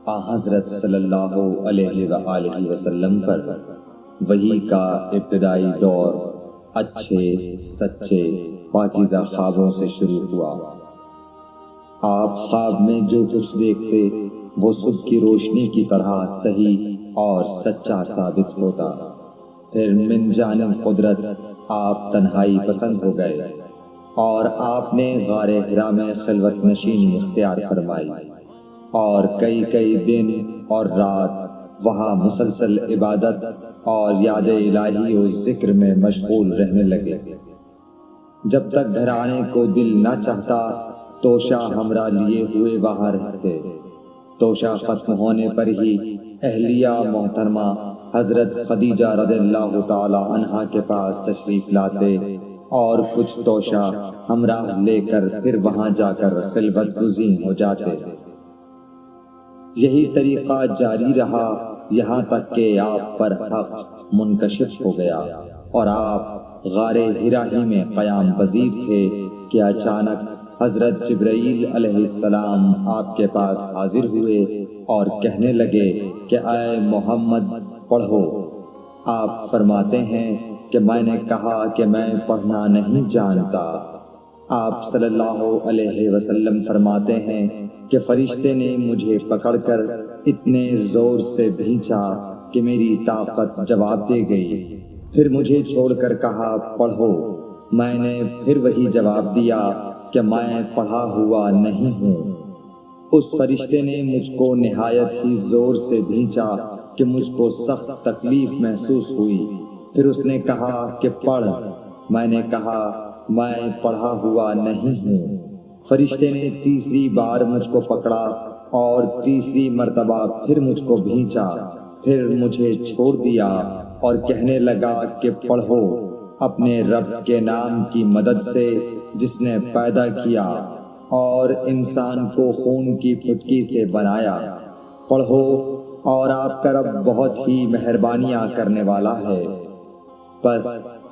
حضرت صلی اللہ علیہ وآلہ وسلم پر وحی کا ابتدائی دور اچھے سچے پاکیزہ خوابوں سے شروع ہوا۔ آپ خواب میں جو کچھ دیکھتے وہ صبح کی روشنی کی طرح صحیح اور سچا ثابت ہوتا۔ پھر من جانب قدرت آپ تنہائی پسند ہو گئے اور آپ نے غار حرا میں خلوت نشینی اختیار فرمائی اور کئی دن اور رات وہاں مسلسل عبادت اور یاد الہی و ذکر میں مشغول رہنے لگے۔ جب تک گھر آنے کو دل نہ چاہتا توشہ ہمراہ لیے ہوئے وہاں رہتے۔ توشہ ختم ہونے پر ہی اہلیہ محترمہ حضرت خدیجہ رضی اللہ تعالی عنہا کے پاس تشریف لاتے اور کچھ توشہ ہمراہ لے کر پھر وہاں جا کر خلوت گزین ہو جاتے۔ یہی طریقہ جاری رہا یہاں تک کہ آپ پر حق منکشف ہو گیا اور آپ غار حرا ہی میں قیام پذیر تھے کہ اچانک حضرت جبرائیل علیہ السلام آپ کے پاس حاضر ہوئے اور کہنے لگے کہ اے محمد پڑھو۔ آپ فرماتے ہیں کہ میں نے کہا کہ میں پڑھنا نہیں جانتا۔ آپ صلی اللہ علیہ وسلم فرماتے ہیں کہ فرشتے نے مجھے پکڑ کر اتنے زور سے بھینچا کہ میری طاقت جواب دے گئی۔ پھر مجھے چھوڑ کر کہا پڑھو۔ میں نے پھر وہی جواب دیا کہ میں پڑھا ہوا نہیں ہوں۔ اس فرشتے نے مجھ کو نہایت ہی زور سے بھینچا کہ مجھ کو سخت تکلیف محسوس ہوئی۔ پھر اس نے کہا کہ پڑھ۔ میں نے کہا میں پڑھا ہوا نہیں ہوں۔ فرشتے نے تیسری بار مجھ کو پکڑا اور تیسری مرتبہ پھر مجھ کو بھینچا، پھر مجھے چھوڑ دیا اور کہنے لگا کہ پڑھو اپنے رب کے نام کی مدد سے جس نے پیدا کیا اور انسان کو خون کی پھٹکی سے بنایا۔ پڑھو اور آپ کا رب بہت ہی مہربانیاں کرنے والا ہے۔ بس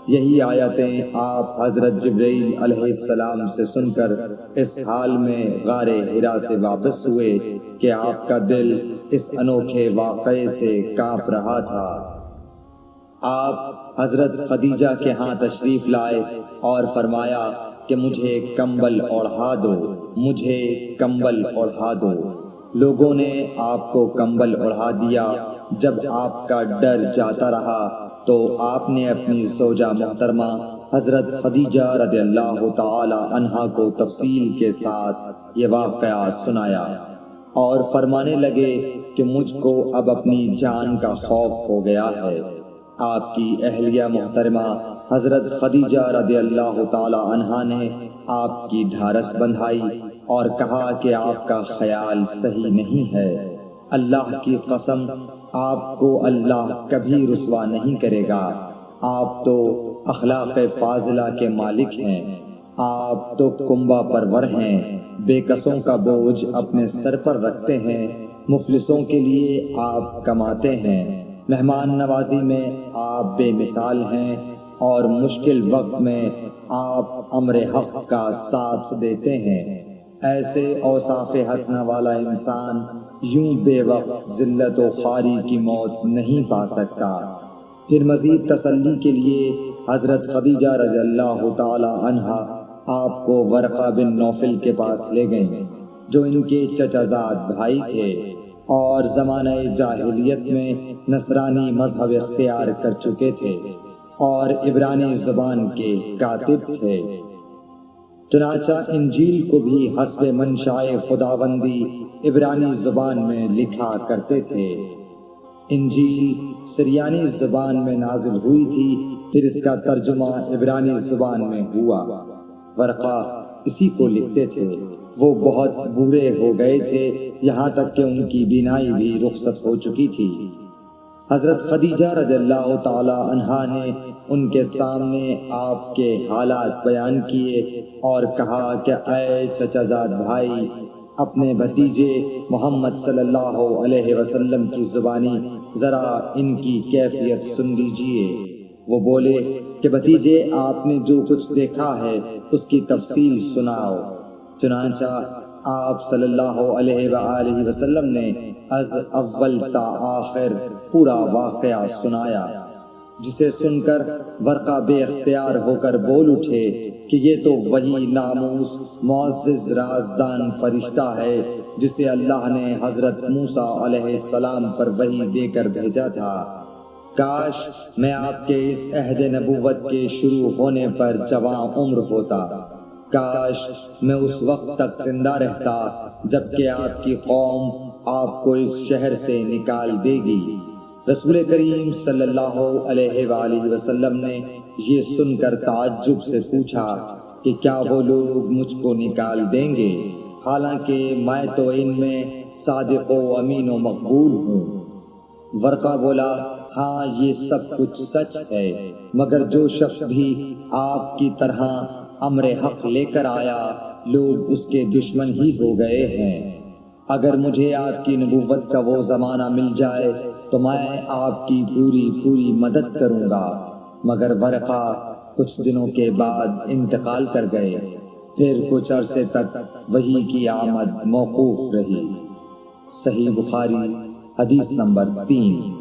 یہی آیتیں آپ حضرت جبرائیل علیہ السلام سے سن کر اس حال میں غار حرا سے واپس ہوئے کہ آپ کا دل اس انوکھے واقعے سے کانپ رہا تھا۔ آپ حضرت خدیجہ کے ہاں تشریف لائے اور فرمایا کہ مجھے کمبل اوڑھا دو، مجھے کمبل اوڑھا دو۔ لوگوں نے آپ کو کمبل اوڑھا دیا۔ جب آپ کا ڈر جاتا رہا تو آپ نے اپنی زوجہ محترمہ حضرت خدیجہ رضی اللہ تعالی عنہا کو تفصیل کے ساتھ یہ واقعہ سنایا اور فرمانے لگے کہ مجھ کو اب اپنی جان کا خوف ہو گیا ہے۔ آپ کی اہلیہ محترمہ حضرت خدیجہ رضی اللہ تعالی عنہا نے آپ کی ڈھارس بندھائی اور کہا کہ آپ کا خیال صحیح نہیں ہے۔ اللہ کی قسم آپ کو اللہ کبھی رسوا نہیں کرے گا۔ آپ تو اخلاق فاضلہ کے مالک ہیں، آپ تو کنبہ پرور ہیں، بے کسوں کا بوجھ اپنے سر پر رکھتے ہیں، مفلسوں کے لیے آپ کماتے ہیں، مہمان نوازی میں آپ بے مثال ہیں اور مشکل وقت میں آپ امر حق کا ساتھ دیتے ہیں۔ ایسے اوصاف حسنہ والا انسان یوں بے وقت ذلت و خواری کی موت نہیں پا سکتا۔ پھر مزید تسلی کے لیے حضرت خدیجہ رضی اللہ تعالی عنہا آپ کو ورقہ بن نوفل کے پاس لے گئیں جو ان کے چچا زاد بھائی تھے اور زمانہ جاہلیت میں نصرانی مذہب اختیار کر چکے تھے اور عبرانی زبان کے کاتب تھے۔ چنانچہ انجیل کو بھی حسب منشائے خداوندی عبرانی زبان میں لکھا کرتے تھے۔ انجیل سریانی زبان میں نازل ہوئی تھی، پھر اس کا ترجمہ عبرانی زبان میں ہوا۔ ورقہ اسی کو لکھتے تھے۔ وہ بہت بوڑھے ہو گئے تھے، یہاں تک کہ ان کی بینائی بھی رخصت ہو چکی تھی۔ حضرت خدیجہ رضی اللہ تعالی عنہا نے ان کے سامنے آپ کے حالات بیان کیے اور کہا کہ اے چچا زاد بھائی، اپنے بھتیجے محمد صلی اللہ علیہ وسلم کی زبانی ذرا ان کی کیفیت سن لیجئے۔ وہ بولے کہ بھتیجے آپ نے جو کچھ دیکھا ہے اس کی تفصیل سناؤ۔ چنانچہ آپ صلی اللہ علیہ وآلہ وسلم نے از اول تا آخر پورا واقعہ سنایا، جسے سن کر ورقہ بے اختیار ہو کر بول اٹھے کہ یہ تو وہی ناموس معزز رازدان فرشتہ ہے جسے اللہ نے حضرت موسیٰ علیہ السلام پر وحی دے کر بھیجا تھا۔ کاش میں آپ کے اس عہد نبوت کے شروع ہونے پر جواں عمر ہوتا، کاش میں اس وقت تک زندہ رہتا جبکہ آپ کی قوم آپ کو اس شہر سے نکال دے گی۔ رسول کریم صلی اللہ علیہ وآلہ وسلم نے یہ سن کر تعجب سے پوچھا کہ کیا وہ لوگ مجھ کو نکال دیں گے، حالانکہ میں تو ان میں صادق و امین و مقبول ہوں۔ ورقہ بولا، ہاں یہ سب کچھ سچ ہے، مگر جو شخص بھی آپ کی طرح امر حق لے کر آیا لوگ اس کے دشمن ہی ہو گئے ہیں۔ اگر مجھے آپ کی نبوت کا وہ زمانہ مل جائے تو میں آپ کی پوری مدد کروں گا، مگر ورقہ کچھ دنوں کے بعد انتقال کر گئے، پھر کچھ عرصے تک وحی کی آمد موقوف رہی۔ صحیح بخاری حدیث نمبر 3۔